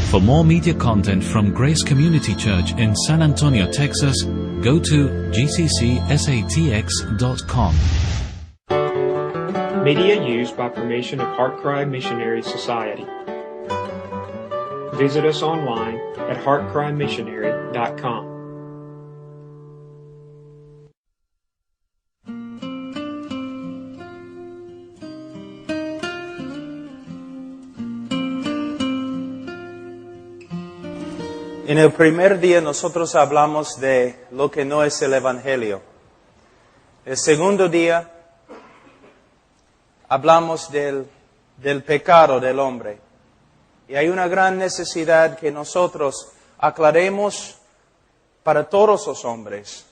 For more media content from Grace Community Church in San Antonio, Texas, go to gccsatx.com. Media used by permission of HeartCry Missionary Society. Visit us online at heartcrymissionary.com. En el primer día nosotros hablamos de lo que no es el Evangelio. El segundo día hablamos del pecado del hombre. Y hay una gran necesidad que nosotros aclaremos para todos los hombres.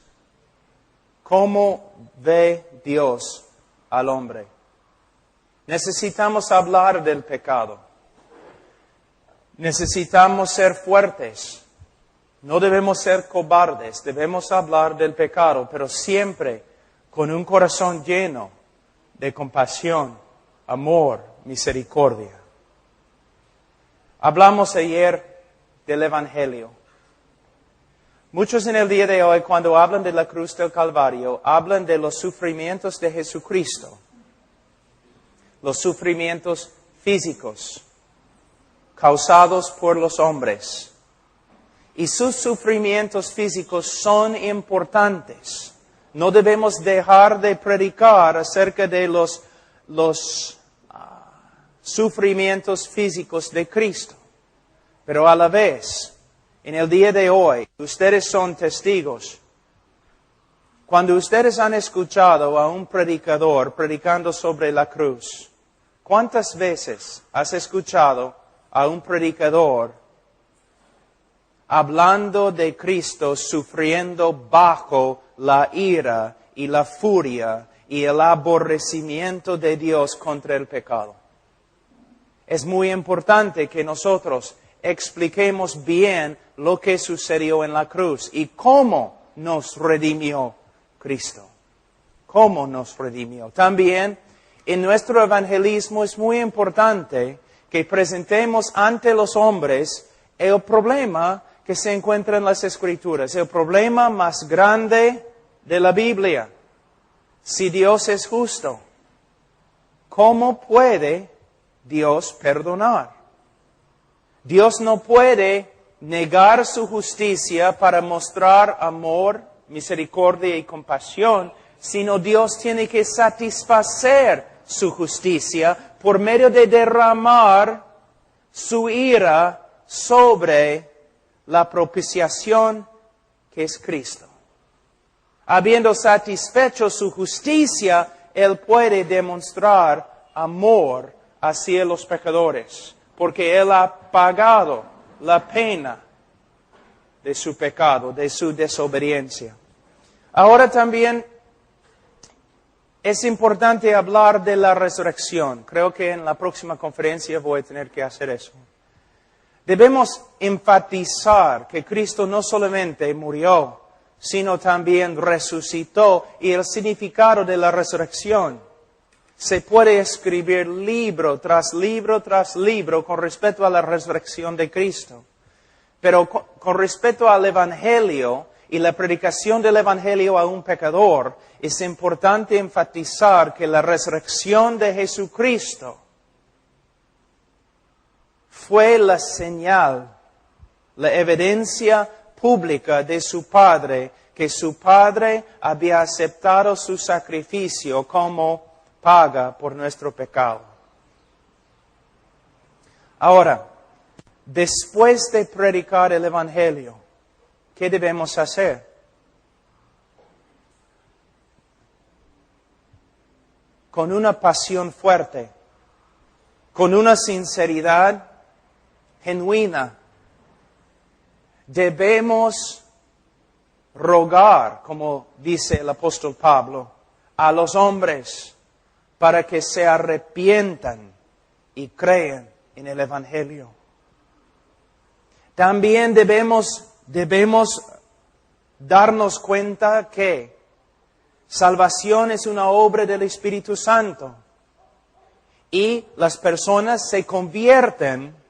¿Cómo ve Dios al hombre? Necesitamos hablar del pecado. Necesitamos ser fuertes. No debemos ser cobardes, debemos hablar del pecado, pero siempre con un corazón lleno de compasión, amor, misericordia. Hablamos ayer del Evangelio. Muchos en el día de hoy, cuando hablan de la cruz del Calvario, hablan de los sufrimientos de Jesucristo, los sufrimientos físicos causados por los hombres. Y sus sufrimientos físicos son importantes. No debemos dejar de predicar acerca de los sufrimientos físicos de Cristo. Pero a la vez, en el día de hoy, ustedes son testigos. Cuando ustedes han escuchado a un predicador predicando sobre la cruz, ¿cuántas veces has escuchado a un predicador hablando de Cristo sufriendo bajo la ira y la furia y el aborrecimiento de Dios contra el pecado? Es muy importante que nosotros expliquemos bien lo que sucedió en la cruz y cómo nos redimió Cristo. Cómo nos redimió. También en nuestro evangelismo es muy importante que presentemos ante los hombres el problema que se encuentra en las Escrituras, el problema más grande de la Biblia. Si Dios es justo, ¿cómo puede Dios perdonar? Dios no puede negar su justicia para mostrar amor, misericordia y compasión, sino Dios tiene que satisfacer su justicia por medio de derramar su ira sobre la propiciación que es Cristo. Habiendo satisfecho su justicia, Él puede demostrar amor hacia los pecadores, porque Él ha pagado la pena de su pecado, de su desobediencia. Ahora también es importante hablar de la resurrección. Creo que en la próxima conferencia voy a tener que hacer eso. Debemos enfatizar que Cristo no solamente murió, sino también resucitó, y el significado de la resurrección. Se puede escribir libro tras libro tras libro con respecto a la resurrección de Cristo. Pero con respecto al Evangelio y la predicación del Evangelio a un pecador, es importante enfatizar que la resurrección de Jesucristo fue la señal, la evidencia pública de su Padre, que su Padre había aceptado su sacrificio como paga por nuestro pecado. Ahora, después de predicar el Evangelio, ¿qué debemos hacer? Con una pasión fuerte, con una sinceridad genuina, debemos rogar, como dice el apóstol Pablo, a los hombres para que se arrepientan y crean en el Evangelio. También debemos darnos cuenta que salvación es una obra del Espíritu Santo y las personas se convierten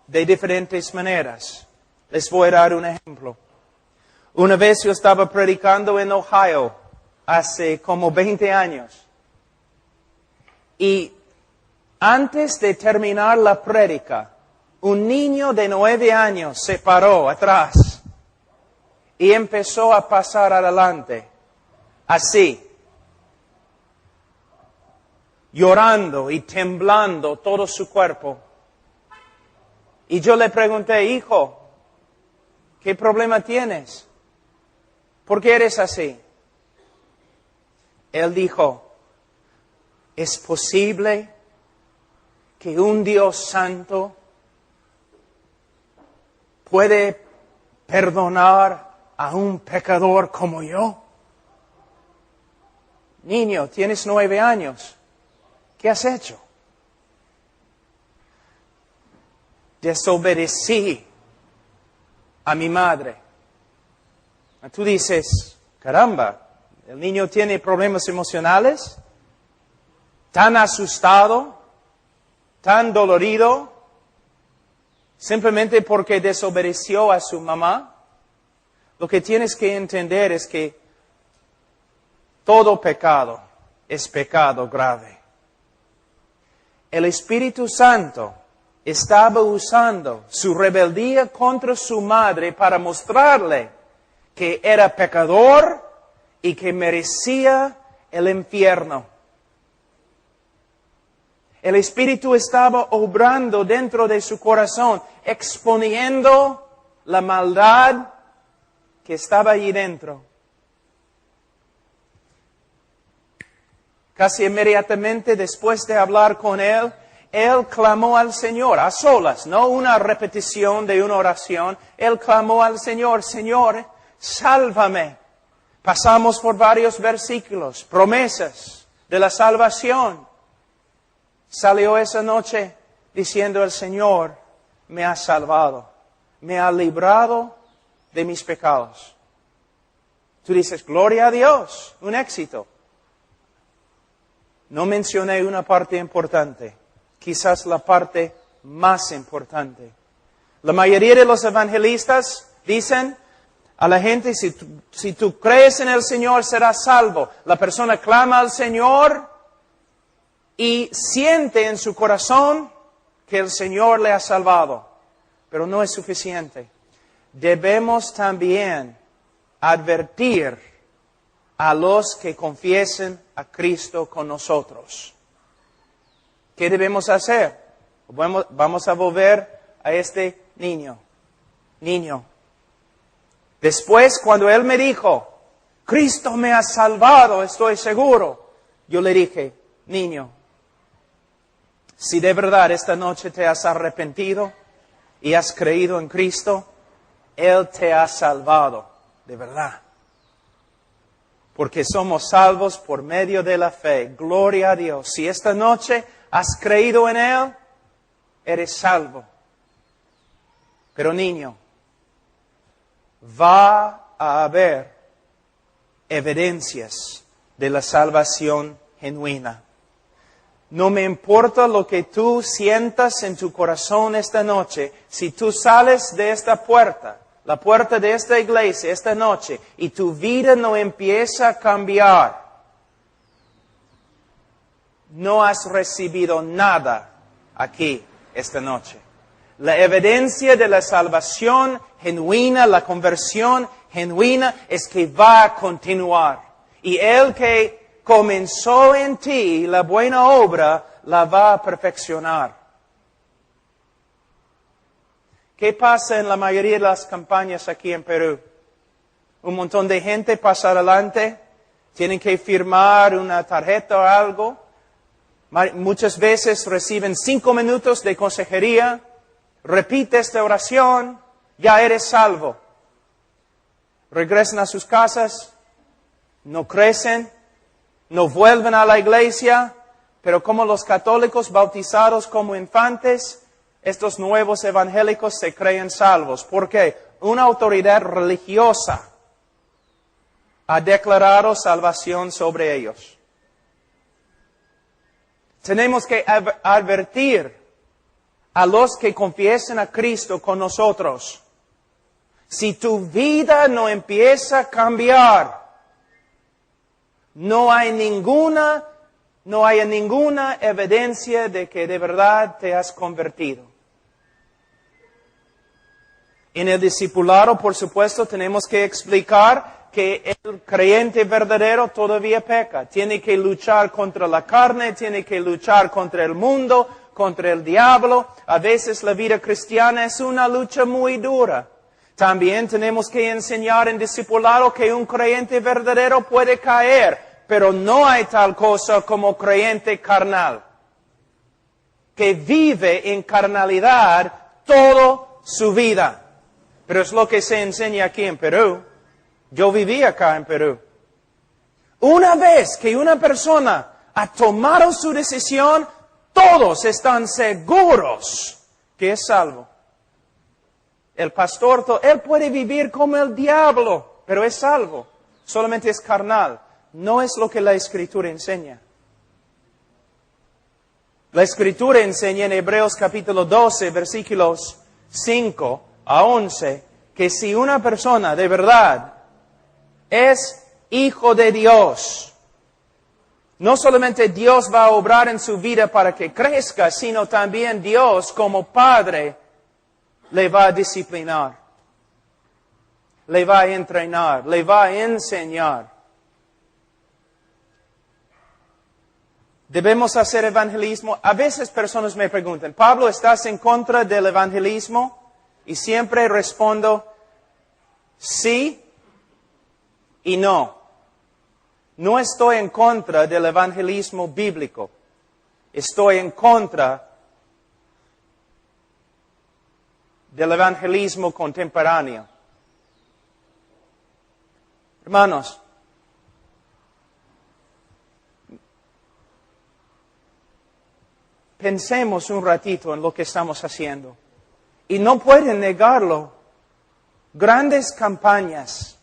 de diferentes maneras. Les voy a dar un ejemplo. Una vez yo estaba predicando en Ohio, hace como 20 años. Y antes de terminar la prédica, un niño de 9 años se paró atrás y empezó a pasar adelante, así, llorando y temblando todo su cuerpo. Y yo le pregunté, hijo, ¿qué problema tienes? ¿Por qué eres así? Él dijo, ¿es posible que un Dios santo puede perdonar a un pecador como yo? Niño, tienes 9 años. ¿Qué has hecho? Desobedecí a mi madre. Tú dices, caramba, el niño tiene problemas emocionales, tan asustado, tan dolorido, simplemente porque desobedeció a su mamá. Lo que tienes que entender es que todo pecado es pecado grave. El Espíritu Santo estaba usando su rebeldía contra su madre para mostrarle que era pecador y que merecía el infierno. El Espíritu estaba obrando dentro de su corazón, exponiendo la maldad que estaba allí dentro. Casi inmediatamente después de hablar con él, él clamó al Señor, a solas, no una repetición de una oración. Él clamó al Señor, Señor, sálvame. Pasamos por varios versículos, promesas de la salvación. Salió esa noche diciendo, el Señor me ha salvado, me ha librado de mis pecados. Tú dices, gloria a Dios, un éxito. No mencioné una parte importante, quizás la parte más importante. La mayoría de los evangelistas dicen a la gente, si tú crees en el Señor serás salvo. La persona clama al Señor y siente en su corazón que el Señor le ha salvado. Pero no es suficiente. Debemos también advertir a los que confiesen a Cristo con nosotros. ¿Qué debemos hacer? Vamos a volver a este niño. Después, cuando él me dijo, Cristo me ha salvado, estoy seguro, yo le dije, niño, si de verdad esta noche te has arrepentido y has creído en Cristo, Él te ha salvado, de verdad. Porque somos salvos por medio de la fe. Gloria a Dios. Si esta noche has creído en Él, eres salvo. Pero niño, va a haber evidencias de la salvación genuina. No me importa lo que tú sientas en tu corazón esta noche, si tú sales de esta puerta, la puerta de esta iglesia esta noche, y tu vida no empieza a cambiar, no has recibido nada aquí esta noche. La evidencia de la salvación genuina, la conversión genuina, es que va a continuar. Y el que comenzó en ti la buena obra, la va a perfeccionar. ¿Qué pasa en la mayoría de las campañas aquí en Perú? Un montón de gente pasa adelante, tienen que firmar una tarjeta o algo. Muchas veces reciben 5 minutos de consejería. Repite esta oración, ya eres salvo. Regresan a sus casas, no crecen, no vuelven a la iglesia, pero como los católicos bautizados como infantes, estos nuevos evangélicos se creen salvos. ¿Por qué? Una autoridad religiosa ha declarado salvación sobre ellos. Tenemos que advertir a los que confiesen a Cristo con nosotros. Si tu vida no empieza a cambiar, no hay ninguna evidencia de que de verdad te has convertido. En el discipulado, por supuesto, tenemos que explicar que el creyente verdadero todavía peca. Tiene que luchar contra la carne, tiene que luchar contra el mundo, contra el diablo. A veces la vida cristiana es una lucha muy dura. También tenemos que enseñar en discipulado que un creyente verdadero puede caer, pero no hay tal cosa como creyente carnal, que vive en carnalidad toda su vida. Pero es lo que se enseña aquí en Perú. Yo viví acá en Perú. Una vez que una persona ha tomado su decisión, todos están seguros que es salvo. El pastor, él puede vivir como el diablo, pero es salvo. Solamente es carnal. No es lo que la Escritura enseña. La Escritura enseña en Hebreos capítulo 12, versículos 5 a 11, que si una persona de verdad es hijo de Dios, no solamente Dios va a obrar en su vida para que crezca, sino también Dios como Padre le va a disciplinar, le va a entrenar, le va a enseñar. ¿Debemos hacer evangelismo? A veces personas me preguntan, Pablo, ¿estás en contra del evangelismo? Y siempre respondo, sí y no. No estoy en contra del evangelismo bíblico. Estoy en contra del evangelismo contemporáneo. Hermanos, pensemos un ratito en lo que estamos haciendo. Y no pueden negarlo. Grandes campañas,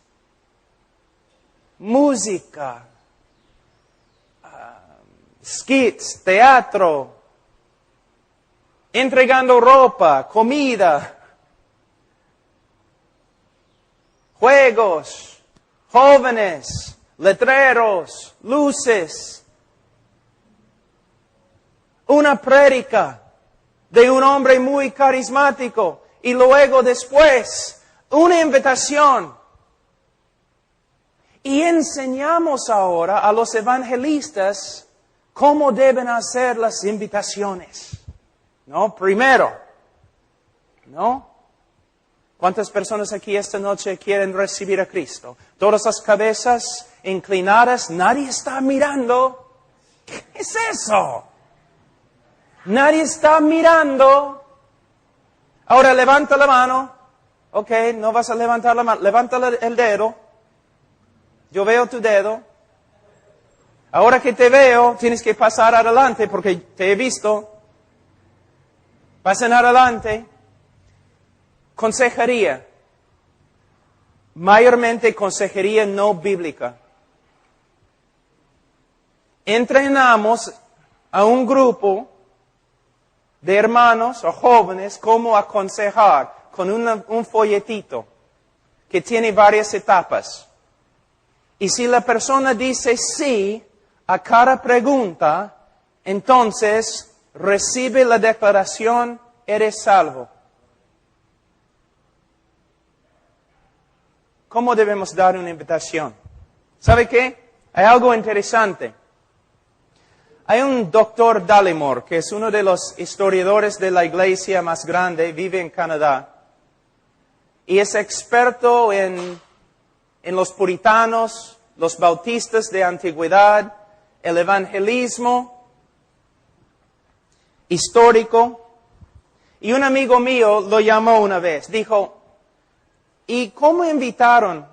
música, skits, teatro, entregando ropa, comida, juegos, jóvenes, letreros, luces, una prédica de un hombre muy carismático y luego después una invitación. Y enseñamos ahora a los evangelistas cómo deben hacer las invitaciones. ¿No? Primero, ¿no? ¿Cuántas personas aquí esta noche quieren recibir a Cristo? Todas las cabezas inclinadas, nadie está mirando. ¿Qué es eso? Nadie está mirando. Ahora levanta la mano. Ok, no vas a levantar la mano. Levanta el dedo. Yo veo tu dedo. Ahora que te veo, tienes que pasar adelante porque te he visto. Pasen adelante. Consejería. Mayormente consejería no bíblica. Entrenamos a un grupo de hermanos o jóvenes cómo aconsejar con un folletito que tiene varias etapas. Y si la persona dice sí a cada pregunta, entonces recibe la declaración, eres salvo. ¿Cómo debemos dar una invitación? ¿Sabe qué? Hay algo interesante. Hay un doctor Dallimore, que es uno de los historiadores de la iglesia más grande, vive en Canadá. Y es experto en los puritanos, los bautistas de antigüedad, el evangelismo histórico. Y un amigo mío lo llamó una vez. Dijo, ¿y cómo invitaron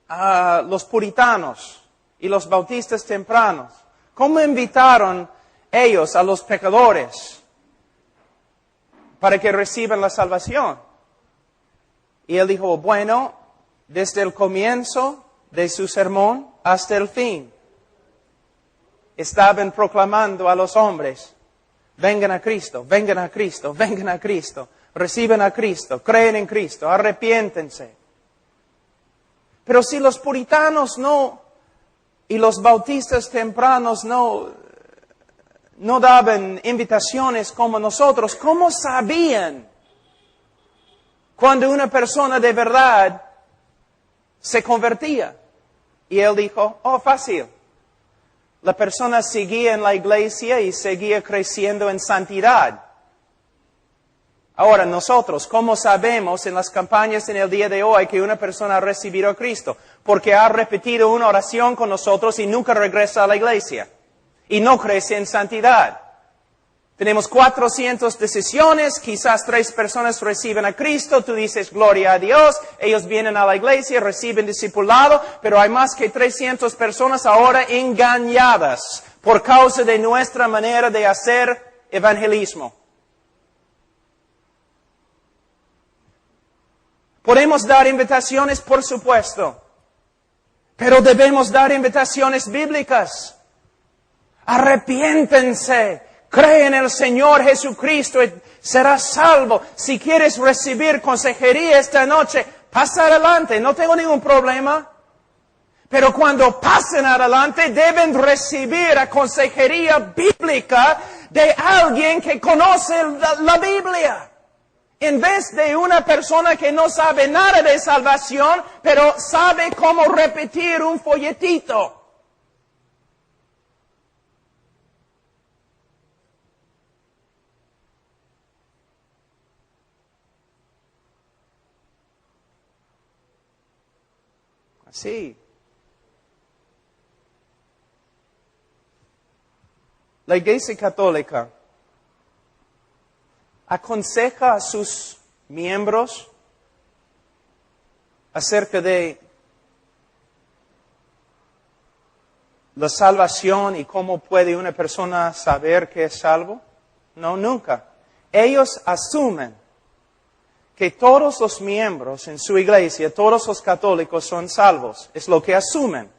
a los puritanos y los bautistas tempranos? ¿Cómo invitaron ellos a los pecadores para que reciban la salvación? Y él dijo, bueno, desde el comienzo de su sermón hasta el fin, estaban proclamando a los hombres, Vengan a Cristo, vengan a Cristo, vengan a Cristo. Reciben a Cristo, creen en Cristo, arrepiéntense. Pero si los puritanos no, y los bautistas tempranos no daban invitaciones como nosotros, ¿cómo sabían cuando una persona de verdad se convertía? Y él dijo, fácil. La persona seguía en la iglesia y seguía creciendo en santidad. Ahora nosotros, ¿cómo sabemos en las campañas en el día de hoy que una persona ha recibido a Cristo? Porque ha repetido una oración con nosotros y nunca regresa a la iglesia. Y no crece en santidad. Tenemos 400 decisiones, quizás 3 personas reciben a Cristo, tú dices gloria a Dios, ellos vienen a la iglesia, reciben discipulado, pero hay más que 300 personas ahora engañadas por causa de nuestra manera de hacer evangelismo. Podemos dar invitaciones, por supuesto, pero debemos dar invitaciones bíblicas. Arrepiéntense, cree en el Señor Jesucristo y serás salvo. Si quieres recibir consejería esta noche, pasa adelante, no tengo ningún problema. Pero cuando pasen adelante, deben recibir la consejería bíblica de alguien que conoce la Biblia. En vez de una persona que no sabe nada de salvación, pero sabe cómo repetir un folletito. Así. La Iglesia Católica aconseja a sus miembros acerca de la salvación y cómo puede una persona saber que es salvo. No, nunca. Ellos asumen que todos los miembros en su iglesia, todos los católicos son salvos. Es lo que asumen.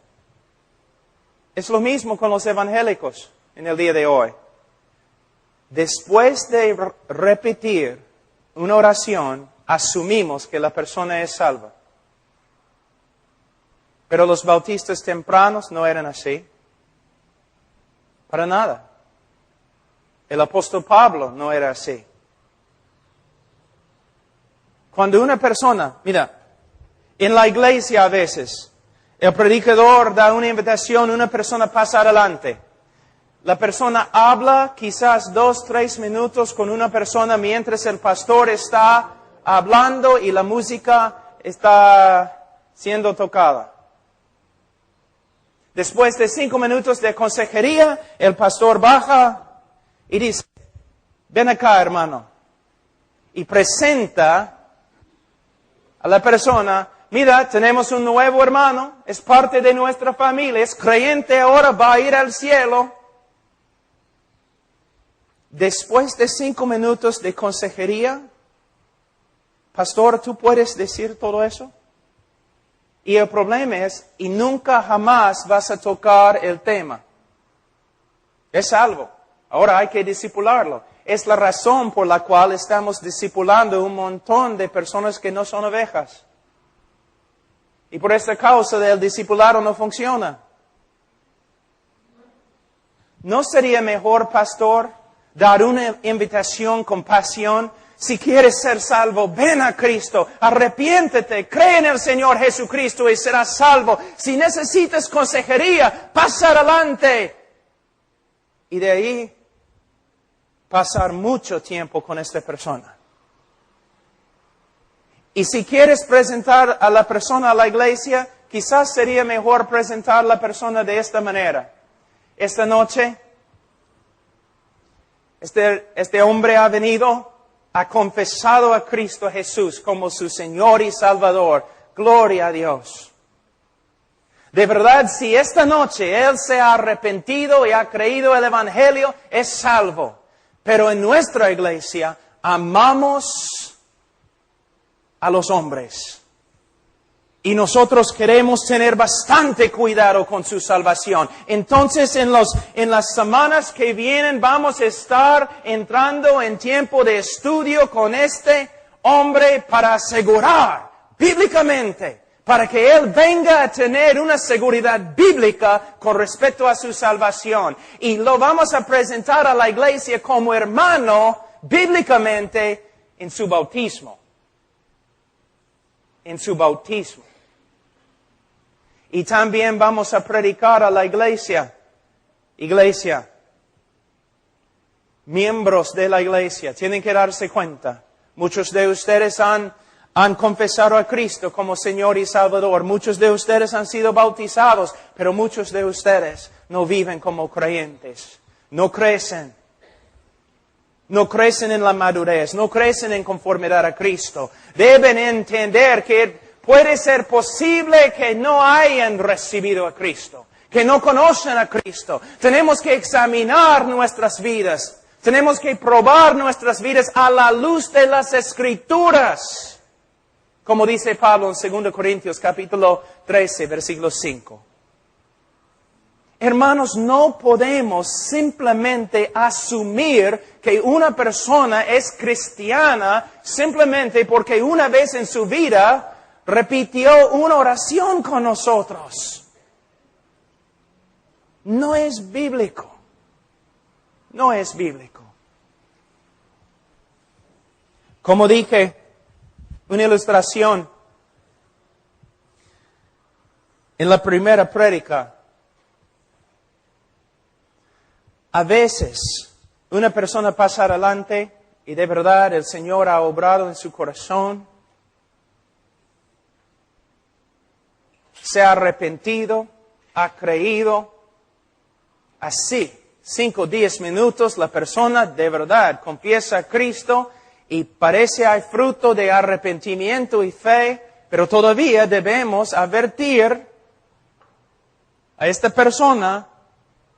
Es lo mismo con los evangélicos en el día de hoy. Después de repetir una oración, asumimos que la persona es salva. Pero los bautistas tempranos no eran así. Para nada. El apóstol Pablo no era así. Cuando una persona, mira, en la iglesia a veces, el predicador da una invitación, una persona pasa adelante. La persona habla quizás 2-3 minutos con una persona mientras el pastor está hablando y la música está siendo tocada. Después de 5 minutos de consejería, el pastor baja y dice, ven acá, hermano. Y presenta a la persona, mira, tenemos un nuevo hermano, es parte de nuestra familia, es creyente ahora, va a ir al cielo. Después de 5 minutos de consejería, pastor, ¿tú puedes decir todo eso? Y el problema es, y nunca jamás vas a tocar el tema. Es salvo. Ahora hay que discipularlo. Es la razón por la cual estamos discipulando un montón de personas que no son ovejas. Y por esta causa el discipulado no funciona. ¿No sería mejor, pastor, dar una invitación con pasión? Si quieres ser salvo, ven a Cristo, arrepiéntete, cree en el Señor Jesucristo y serás salvo. Si necesitas consejería, pasa adelante. Y de ahí, pasar mucho tiempo con esta persona. Y si quieres presentar a la persona a la iglesia, quizás sería mejor presentar a la persona de esta manera. Esta noche, este hombre ha venido, ha confesado a Cristo Jesús como su Señor y Salvador. Gloria a Dios. De verdad, si esta noche él se ha arrepentido y ha creído el Evangelio, es salvo. Pero en nuestra iglesia amamos a los hombres. Y nosotros queremos tener bastante cuidado con su salvación. Entonces, en las semanas que vienen vamos a estar entrando en tiempo de estudio con este hombre para asegurar bíblicamente, para que él venga a tener una seguridad bíblica con respecto a su salvación. Y lo vamos a presentar a la iglesia como hermano bíblicamente en su bautismo. En su bautismo. Y también vamos a predicar a la iglesia, miembros de la iglesia, tienen que darse cuenta. Muchos de ustedes han confesado a Cristo como Señor y Salvador. Muchos de ustedes han sido bautizados, pero muchos de ustedes no viven como creyentes. No crecen. No crecen en la madurez, no crecen en conformidad a Cristo. Deben entender que puede ser posible que no hayan recibido a Cristo, que no conocen a Cristo. Tenemos que examinar nuestras vidas. Tenemos que probar nuestras vidas a la luz de las Escrituras. Como dice Pablo en 2 Corintios capítulo 13, versículo 5. Hermanos, no podemos simplemente asumir que una persona es cristiana simplemente porque una vez en su vida repitió una oración con nosotros. No es bíblico. No es bíblico. Como dije, una ilustración en la primera prédica. A veces, una persona pasa adelante y de verdad el Señor ha obrado en su corazón. Se ha arrepentido, ha creído. Así, 5 o 10 minutos, la persona de verdad confiesa a Cristo y parece hay fruto de arrepentimiento y fe, pero todavía debemos advertir a esta persona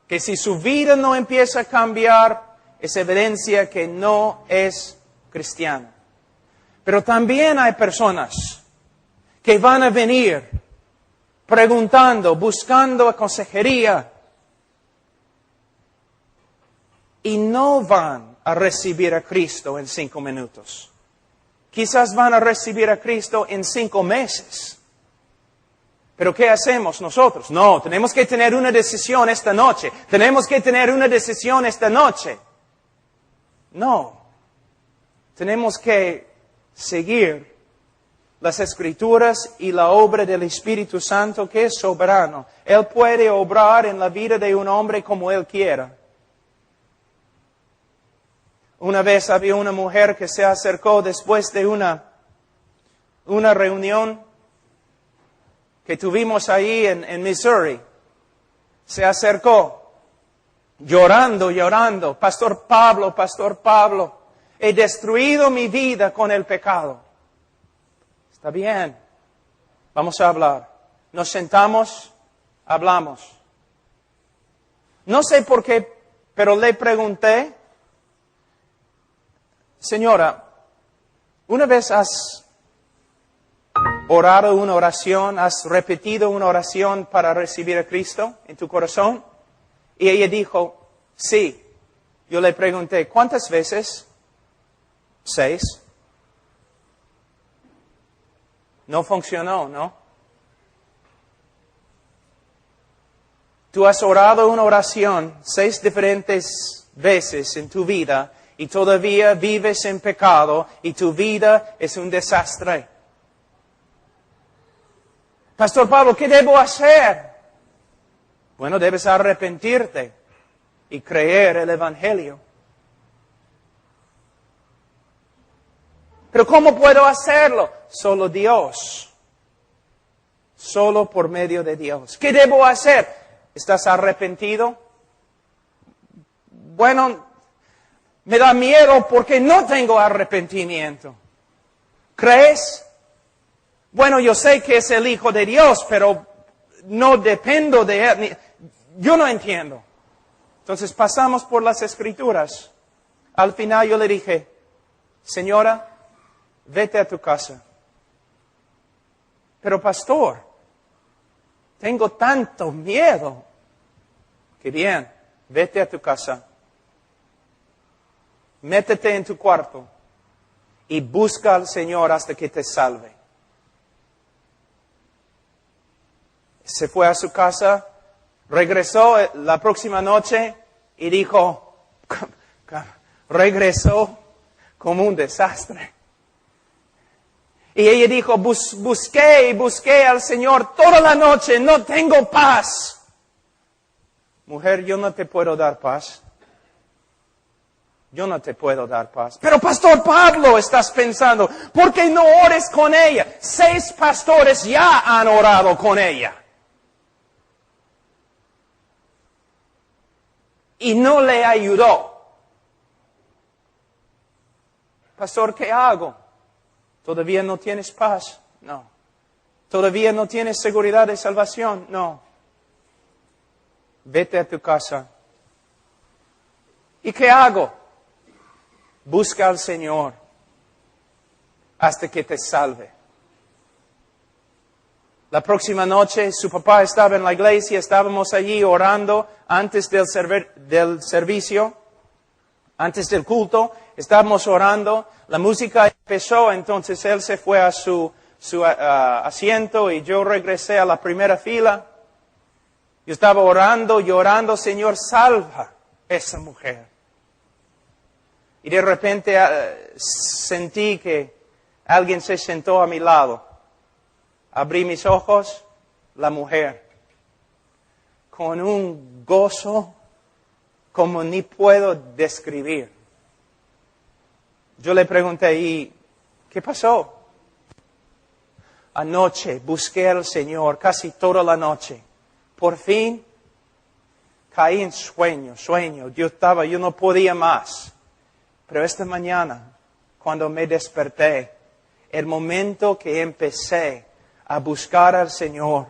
que si su vida no empieza a cambiar, es evidencia que no es cristiana. Pero también hay personas que van a venir preguntando, buscando consejería, y no van a recibir a Cristo en 5 minutos. Quizás van a recibir a Cristo en 5 meses. Pero ¿qué hacemos nosotros? No, tenemos que tener una decisión esta noche. Tenemos que tener una decisión esta noche. No. Tenemos que seguir las Escrituras y la obra del Espíritu Santo que es soberano. Él puede obrar en la vida de un hombre como Él quiera. Una vez había una mujer que se acercó después de una reunión que tuvimos ahí en Missouri. Se acercó, llorando. Pastor Pablo, he destruido mi vida con el pecado. Está bien, vamos a hablar. Nos sentamos, hablamos. No sé por qué, pero le pregunté, señora, ¿una vez has orado una oración, has repetido una oración para recibir a Cristo en tu corazón? Y ella dijo, sí. Yo le pregunté, ¿cuántas veces? 6. No funcionó, ¿no? Tú has orado una oración 6 diferentes veces en tu vida y todavía vives en pecado y tu vida es un desastre. Pastor Pablo, ¿qué debo hacer? Bueno, debes arrepentirte y creer el Evangelio. Pero ¿cómo puedo hacerlo? Solo Dios. Solo por medio de Dios. ¿Qué debo hacer? ¿Estás arrepentido? Bueno, me da miedo porque no tengo arrepentimiento. ¿Crees? Bueno, yo sé que es el Hijo de Dios, pero no dependo de Él. Yo no entiendo. Entonces pasamos por las Escrituras. Al final yo le dije, señora, vete a tu casa. Pero pastor, tengo tanto miedo. Que bien, vete a tu casa. Métete en tu cuarto y busca al Señor hasta que te salve. Se fue a su casa, regresó la próxima noche y dijo, regresó como un desastre. Y ella dijo, busqué y busqué al Señor toda la noche, no tengo paz. Mujer, yo no te puedo dar paz. Yo no te puedo dar paz. Pero Pastor Pablo, estás pensando, ¿por qué no ores con ella? 6 pastores ya han orado con ella. Y no le ayudó. Pastor, ¿qué hago? ¿Todavía no tienes paz? No. ¿Todavía no tienes seguridad de salvación? No. Vete a tu casa. ¿Y qué hago? Busca al Señor hasta que te salve. La próxima noche su papá estaba en la iglesia, estábamos allí orando antes del servicio, antes del culto, estábamos orando, la música empezó, entonces él se fue a su asiento y yo regresé a la primera fila. Yo estaba orando, llorando, Señor, salva esa mujer. Y de repente sentí que alguien se sentó a mi lado. Abrí mis ojos, la mujer, con un gozo como ni puedo describir. Yo le pregunté, ¿y qué pasó? Anoche busqué al Señor casi toda la noche. Por fin caí en sueño. Yo no podía más. Pero esta mañana, cuando me desperté, el momento que empecé a buscar al Señor,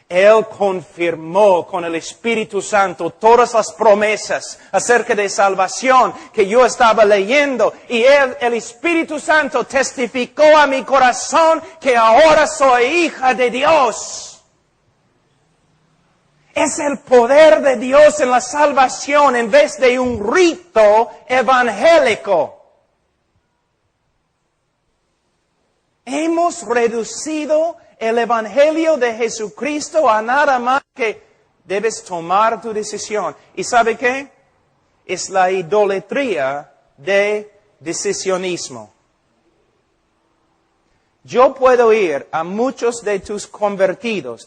Él confirmó con el Espíritu Santo todas las promesas acerca de salvación que yo estaba leyendo. Y el Espíritu Santo testificó a mi corazón que ahora soy hija de Dios. Es el poder de Dios en la salvación en vez de un rito evangélico. Hemos reducido el Evangelio de Jesucristo a nada más que debes tomar tu decisión. ¿Y sabe qué? Es la idolatría de decisionismo. Yo puedo ir a muchos de tus convertidos,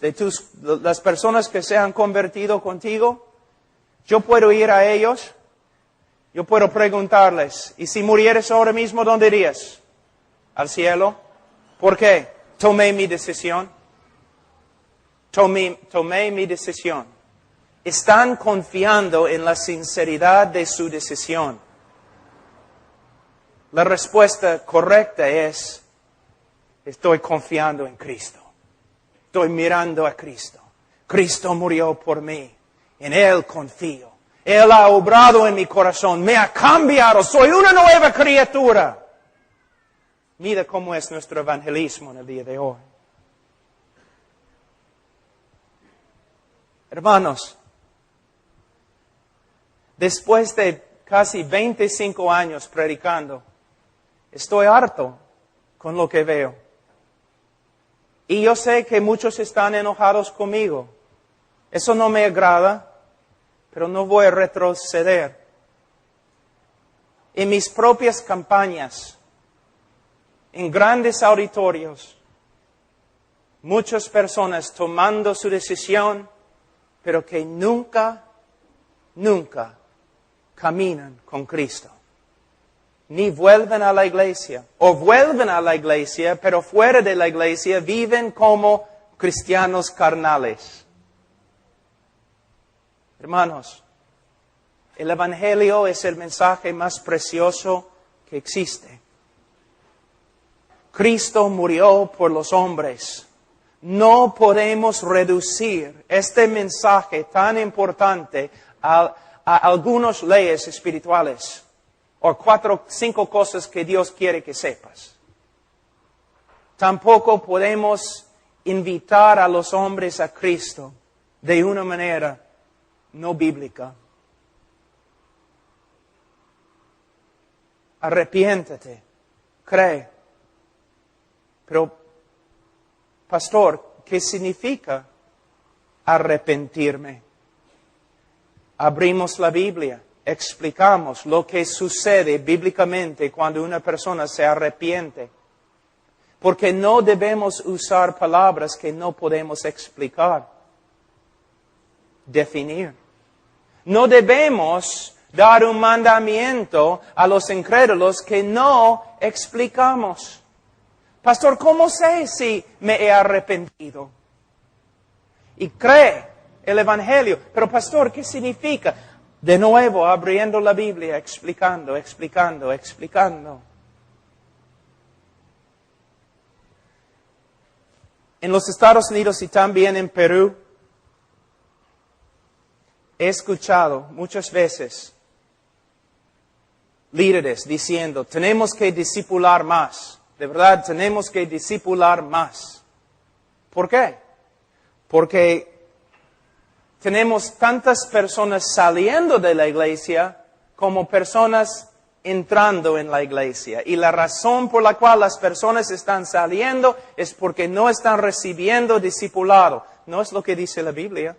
las personas que se han convertido contigo. Yo puedo ir a ellos. Yo puedo preguntarles, ¿y si murieres ahora mismo, dónde irías? ¿Al cielo? ¿Por qué? Tomé mi decisión. Tomé mi decisión. Están confiando en la sinceridad de su decisión. La respuesta correcta es, estoy confiando en Cristo. Estoy mirando a Cristo. Cristo murió por mí. En Él confío. Él ha obrado en mi corazón. Me ha cambiado. Soy una nueva criatura. Mira cómo es nuestro evangelismo en el día de hoy. Hermanos, después de casi 25 años predicando, estoy harto con lo que veo. Y yo sé que muchos están enojados conmigo. Eso no me agrada, pero no voy a retroceder. En mis propias campañas, en grandes auditorios, muchas personas tomando su decisión, pero que nunca caminan con Cristo. Ni vuelven a la iglesia, o vuelven a la iglesia, pero fuera de la iglesia viven como cristianos carnales. Hermanos, el Evangelio es el mensaje más precioso que existe. Cristo murió por los hombres. No podemos reducir este mensaje tan importante a algunas leyes espirituales. O 4 o 5 cosas que Dios quiere que sepas. tampoco podemos invitar a los hombres a Cristo de una manera no bíblica. Arrepiéntete, cree. Pero, pastor, ¿qué significa arrepentirme? Abrimos la Biblia, explicamos lo que sucede bíblicamente cuando una persona se arrepiente. Porque no debemos usar palabras que no podemos explicar, definir. No debemos dar un mandamiento a los incrédulos que no explicamos. Pastor, ¿cómo sé si me he arrepentido? Y cree el Evangelio. Pero pastor, ¿qué significa? De nuevo, abriendo la Biblia, explicando. En los Estados Unidos y también en Perú, he escuchado muchas veces líderes diciendo, tenemos que discipular más. De verdad, tenemos que discipular más. ¿Por qué? Porque tenemos tantas personas saliendo de la iglesia como personas entrando en la iglesia. Y la razón por la cual las personas están saliendo es porque no están recibiendo discipulado. No es lo que dice la Biblia.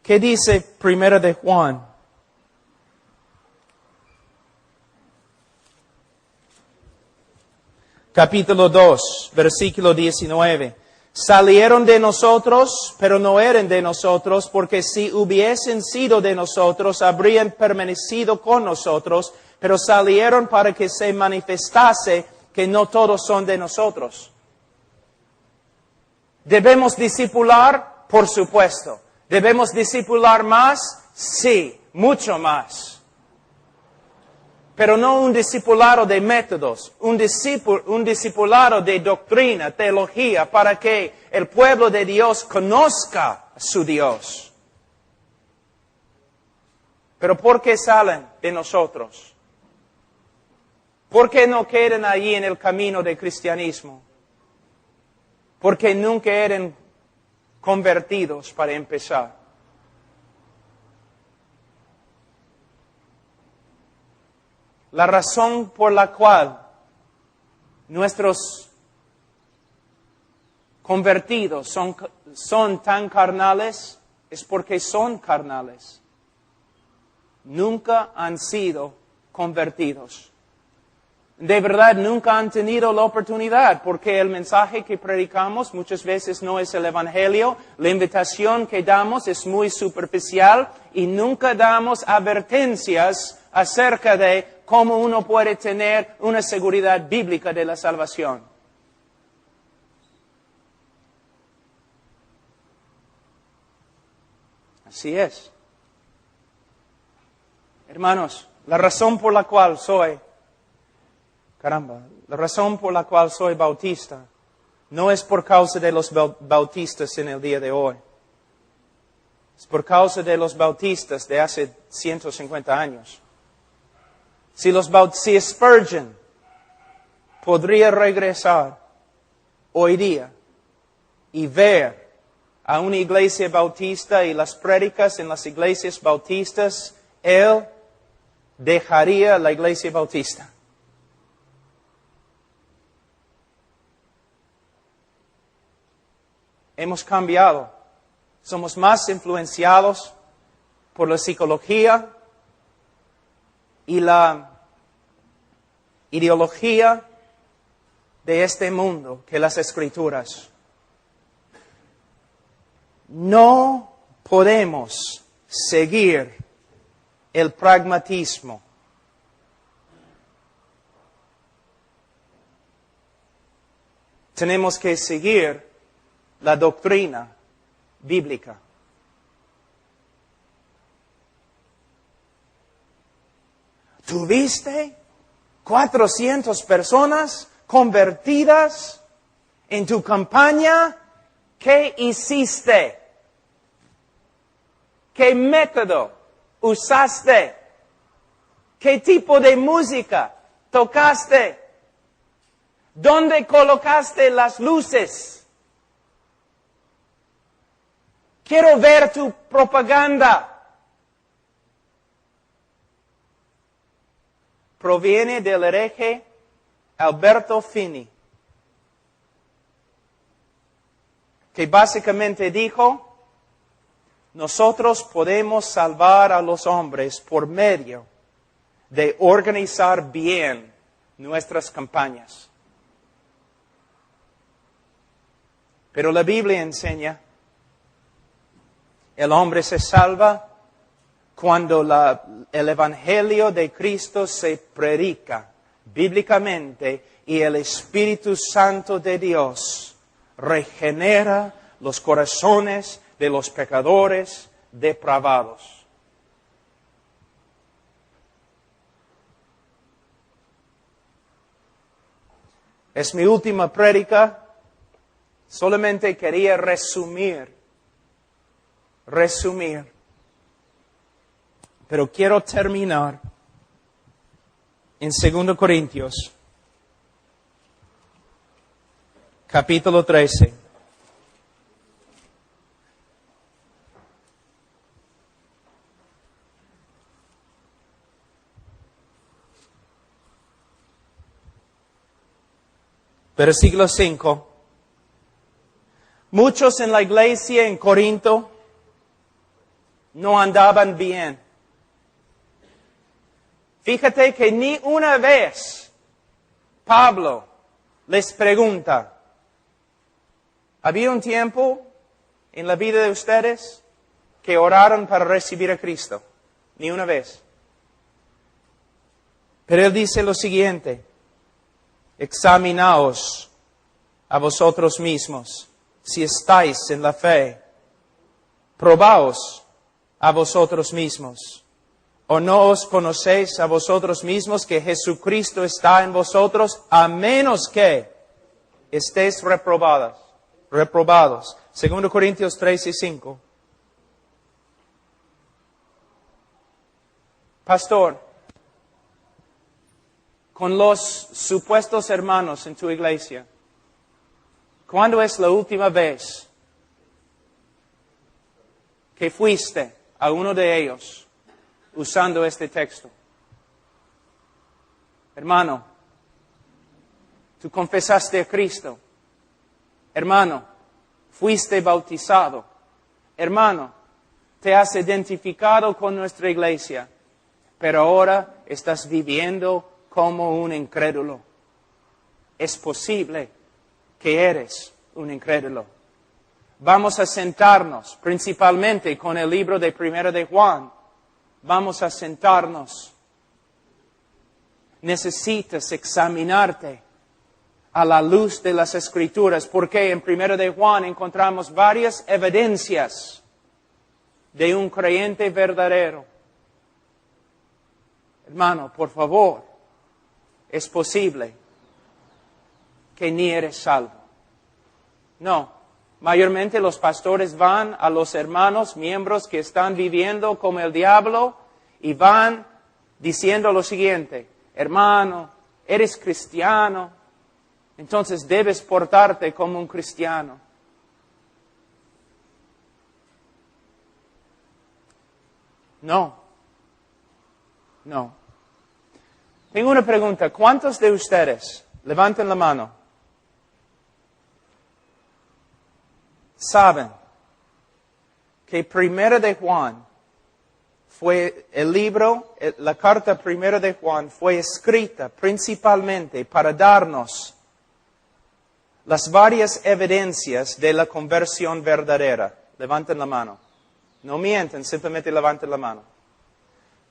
¿Qué dice Primera de Juan? Capítulo 2, versículo 19. Salieron de nosotros, pero no eran de nosotros, porque si hubiesen sido de nosotros, habrían permanecido con nosotros, pero salieron para que se manifestase que no todos son de nosotros. ¿Debemos discipular? Por supuesto. ¿Debemos discipular más? Sí, mucho más. Pero no un discipulado de métodos, un discipulado de doctrina, teología, para que el pueblo de Dios conozca a su Dios. Pero ¿por qué salen de nosotros? ¿Por qué no quedan allí en el camino del cristianismo? Porque nunca eran convertidos para empezar. La razón por la cual nuestros convertidos son tan carnales es porque son carnales. Nunca han sido convertidos. De verdad, nunca han tenido la oportunidad, porque el mensaje que predicamos muchas veces no es el Evangelio. La invitación que damos es muy superficial y nunca damos advertencias acerca de cómo uno puede tener una seguridad bíblica de la salvación. Así es. Hermanos, la razón por la cual soy bautista no es por causa de los bautistas en el día de hoy. Es por causa de los bautistas de hace 150 años. Si Spurgeon podría regresar hoy día y ver a una iglesia bautista y las prédicas en las iglesias bautistas, él dejaría la iglesia bautista. Hemos cambiado. Somos más influenciados por la psicología y la ideología de este mundo que las Escrituras. No podemos seguir el pragmatismo. Tenemos que seguir la doctrina bíblica. ¿Tuviste 400 personas convertidas en tu campaña? ¿Qué hiciste? ¿Qué método usaste? ¿Qué tipo de música tocaste? ¿Dónde colocaste las luces? Quiero ver tu propaganda. Proviene del hereje Alberto Fini, que básicamente dijo, nosotros podemos salvar a los hombres por medio de organizar bien nuestras campañas. Pero la Biblia enseña, el hombre se salva cuando el Evangelio de Cristo se predica bíblicamente y el Espíritu Santo de Dios regenera los corazones de los pecadores depravados. Es mi última prédica. Solamente quería resumir. Pero quiero terminar en 2 Corintios, capítulo 13. Versículo 5. Muchos en la iglesia en Corinto no andaban bien. Fíjate que ni una vez Pablo les pregunta, ¿había un tiempo en la vida de ustedes que oraron para recibir a Cristo? Ni una vez. Pero él dice lo siguiente, examinaos a vosotros mismos si estáis en la fe. Probaos a vosotros mismos. ¿O no os conocéis a vosotros mismos que Jesucristo está en vosotros, a menos que estéis reprobados? 2 Corintios 3 y 5. Pastor, con los supuestos hermanos en tu iglesia, ¿cuándo es la última vez que fuiste a uno de ellos usando este texto? Hermano, tú confesaste a Cristo. Hermano, fuiste bautizado. Hermano, te has identificado con nuestra iglesia, pero ahora estás viviendo como un incrédulo. Es posible que eres un incrédulo. Vamos a sentarnos principalmente con el libro de 1 de Juan. Vamos a sentarnos. Necesitas examinarte a la luz de las Escrituras, porque en 1 de Juan encontramos varias evidencias de un creyente verdadero. Hermano, por favor, es posible que ni eres salvo. No. Mayormente los pastores van a los hermanos, miembros que están viviendo como el diablo y van diciendo lo siguiente, hermano, eres cristiano, entonces debes portarte como un cristiano. No. Tengo una pregunta. ¿Cuántos de ustedes, levanten la mano, saben que 1 de Juan fue el libro, la carta 1 de Juan fue escrita principalmente para darnos las varias evidencias de la conversión verdadera? Levanten la mano. No mienten, simplemente levanten la mano.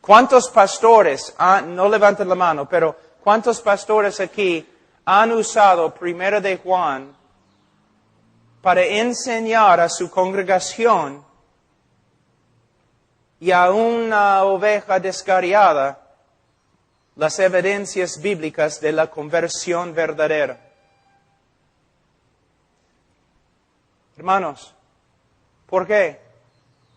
¿Cuántos pastores, no levanten la mano, pero cuántos pastores aquí han usado 1 de Juan para enseñar a su congregación y a una oveja descarriada las evidencias bíblicas de la conversión verdadera? Hermanos, ¿por qué?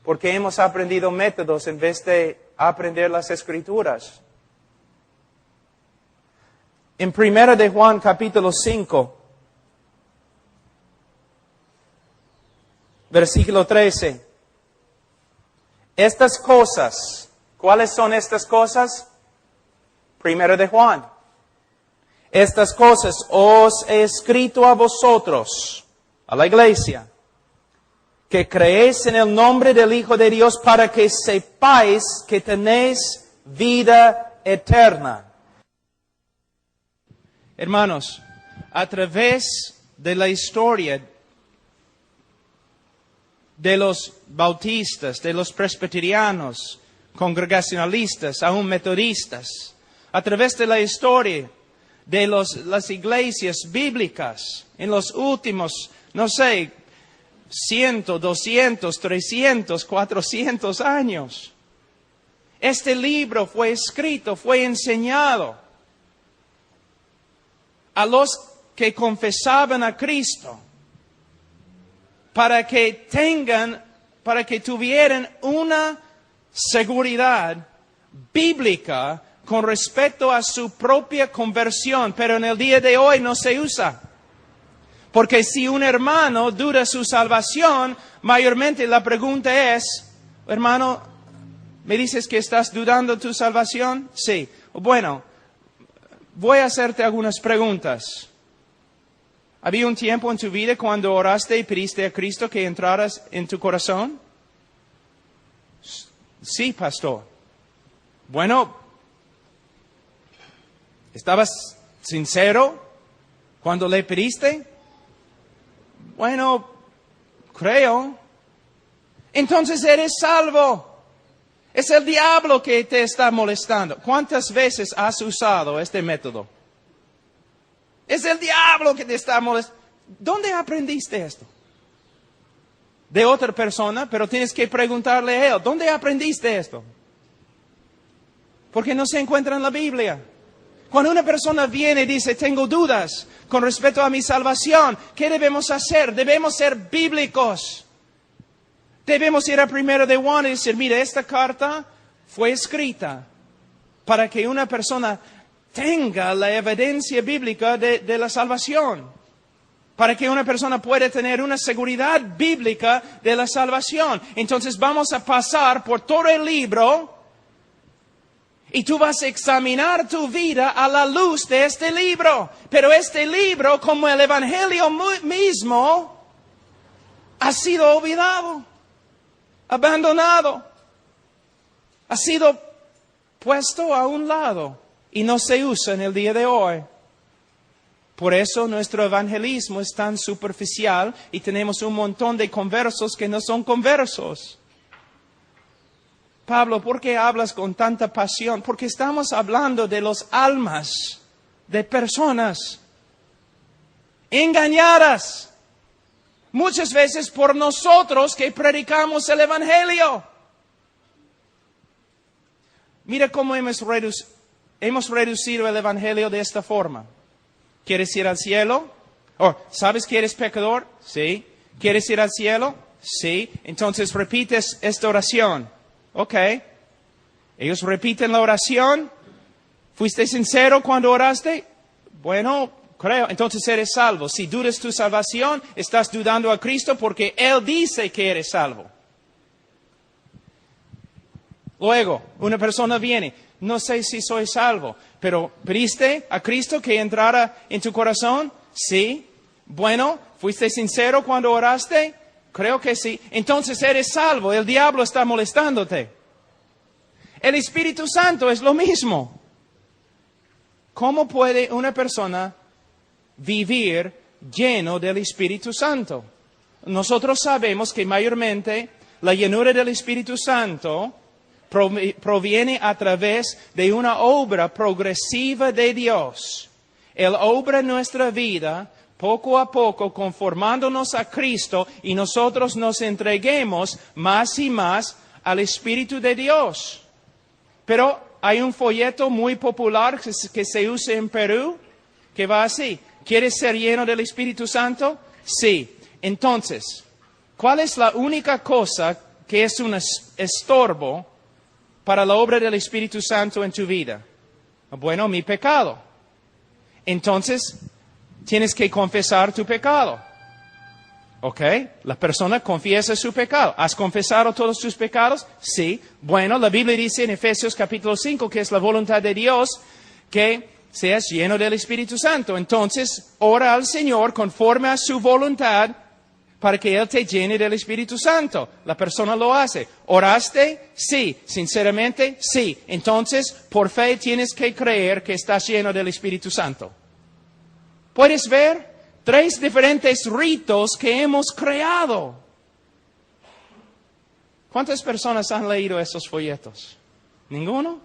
Porque hemos aprendido métodos en vez de aprender las Escrituras. En 1 de Juan capítulo 5, versículo 13. Estas cosas, ¿cuáles son estas cosas? 1 de Juan. Estas cosas os he escrito a vosotros, a la iglesia, que creéis en el nombre del Hijo de Dios para que sepáis que tenéis vida eterna. Hermanos, a través de la historia de los bautistas, de los presbiterianos, congregacionalistas, aún metodistas, a través de la historia de las iglesias bíblicas en los últimos, 100, 200, 300, 400 años. Este libro fue escrito, fue enseñado a los que confesaban a Cristo para que tuvieran una seguridad bíblica con respecto a su propia conversión, pero en el día de hoy no se usa. Porque si un hermano duda su salvación, mayormente la pregunta es, hermano, ¿me dices que estás dudando tu salvación? Sí. Bueno, voy a hacerte algunas preguntas. ¿Había un tiempo en tu vida cuando oraste y pediste a Cristo que entraras en tu corazón? Sí, pastor. Bueno, ¿estabas sincero cuando le pediste? Bueno, creo. Entonces eres salvo. Es el diablo que te está molestando. ¿Cuántas veces has usado este método? Es el diablo que te está molestando. ¿Dónde aprendiste esto? De otra persona, pero tienes que preguntarle a él, ¿dónde aprendiste esto? Porque no se encuentra en la Biblia. Cuando una persona viene y dice, tengo dudas con respecto a mi salvación, ¿qué debemos hacer? Debemos ser bíblicos. Debemos ir a 1 de Juan y decir, mira, esta carta fue escrita para que una persona tenga la evidencia bíblica de la salvación. Para que una persona pueda tener una seguridad bíblica de la salvación. Entonces vamos a pasar por todo el libro y tú vas a examinar tu vida a la luz de este libro. Pero este libro, como el Evangelio mismo, ha sido olvidado, abandonado, ha sido puesto a un lado y no se usa en el día de hoy. Por eso nuestro evangelismo es tan superficial y tenemos un montón de conversos que no son conversos. Pablo, ¿por qué hablas con tanta pasión? Porque estamos hablando de los almas de personas engañadas, muchas veces por nosotros que predicamos el evangelio. Mira cómo hemos reducido el evangelio de esta forma. ¿Quieres ir al cielo? ¿Sabes que eres pecador? Sí. ¿Quieres ir al cielo? Sí. Entonces repites esta oración. Ok. Ellos repiten la oración. ¿Fuiste sincero cuando oraste? Bueno, creo. Entonces eres salvo. Si dudas tu salvación, estás dudando a Cristo porque Él dice que eres salvo. Luego, una persona viene. No sé si soy salvo, pero ¿pediste a Cristo que entrara en tu corazón? Sí. Bueno, ¿fuiste sincero cuando oraste? Creo que sí. Entonces eres salvo. El diablo está molestándote. El Espíritu Santo es lo mismo. ¿Cómo puede una persona vivir lleno del Espíritu Santo? Nosotros sabemos que mayormente la llenura del Espíritu Santo proviene a través de una obra progresiva de Dios. Él obra en nuestra vida poco a poco conformándonos a Cristo y nosotros nos entreguemos más y más al Espíritu de Dios. Pero hay un folleto muy popular que se usa en Perú que va así. ¿Quieres ser lleno del Espíritu Santo? Sí. Entonces, ¿cuál es la única cosa que es un estorbo para la obra del Espíritu Santo en tu vida? Bueno, mi pecado. entonces tienes que confesar tu pecado. ¿Ok? La persona confiesa su pecado. ¿Has confesado todos tus pecados? Sí. Bueno, la Biblia dice en Efesios capítulo 5 que es la voluntad de Dios que seas lleno del Espíritu Santo. Entonces, ora al Señor conforme a su voluntad para que Él te llene del Espíritu Santo. La persona lo hace. ¿Oraste? Sí. Sinceramente, sí. Entonces, por fe tienes que creer que estás lleno del Espíritu Santo. ¿Puedes ver? 3 diferentes ritos que hemos creado. ¿Cuántas personas han leído esos folletos? ¿Ninguno?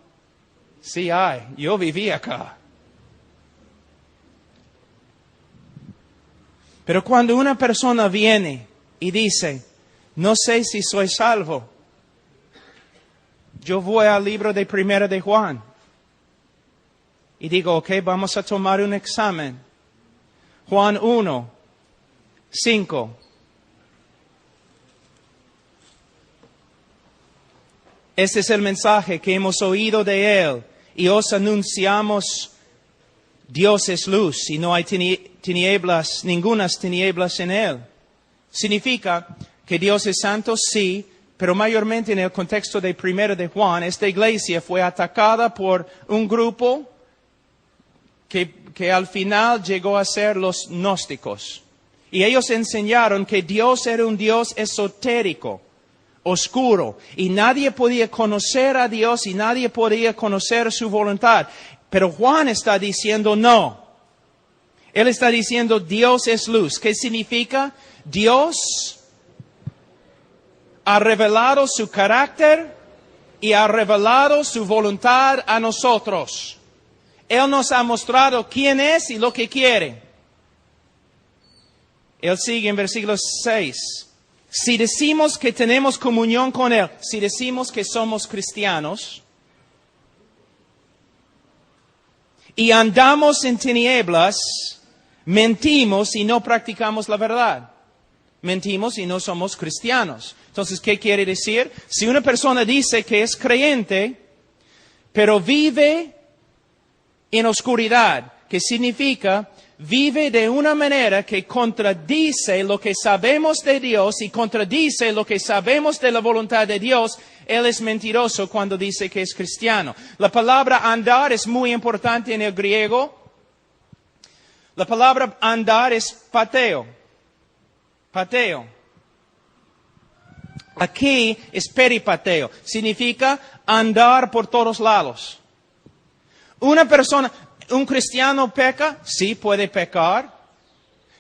Sí hay. Yo viví acá. Pero cuando una persona viene y dice, no sé si soy salvo, yo voy al libro de Primera de Juan y digo, ok, vamos a tomar un examen. Juan 1, 5. Este es el mensaje que hemos oído de Él y os anunciamos. Dios es luz y no hay tinieblas, ningunas tinieblas en Él. Significa que Dios es santo, sí, pero mayormente en el contexto de Primera de Juan, esta iglesia fue atacada por un grupo que al final llegó a ser los gnósticos. Y ellos enseñaron que Dios era un Dios esotérico, oscuro, y nadie podía conocer a Dios y nadie podía conocer su voluntad. Pero Juan está diciendo no. Él está diciendo Dios es luz. ¿Qué significa? Dios ha revelado su carácter y ha revelado su voluntad a nosotros. Él nos ha mostrado quién es y lo que quiere. Él sigue en versículo 6. Si decimos que tenemos comunión con Él, si decimos que somos cristianos y andamos en tinieblas, mentimos y no practicamos la verdad. Mentimos y no somos cristianos. Entonces, ¿qué quiere decir? Si una persona dice que es creyente, pero vive en oscuridad, que significa vive de una manera que contradice lo que sabemos de Dios y contradice lo que sabemos de la voluntad de Dios, él es mentiroso cuando dice que es cristiano. La palabra andar es muy importante en el griego. La palabra andar es pateo. Pateo. Aquí es peripateo. Significa andar por todos lados. Una persona, un cristiano peca, sí puede pecar,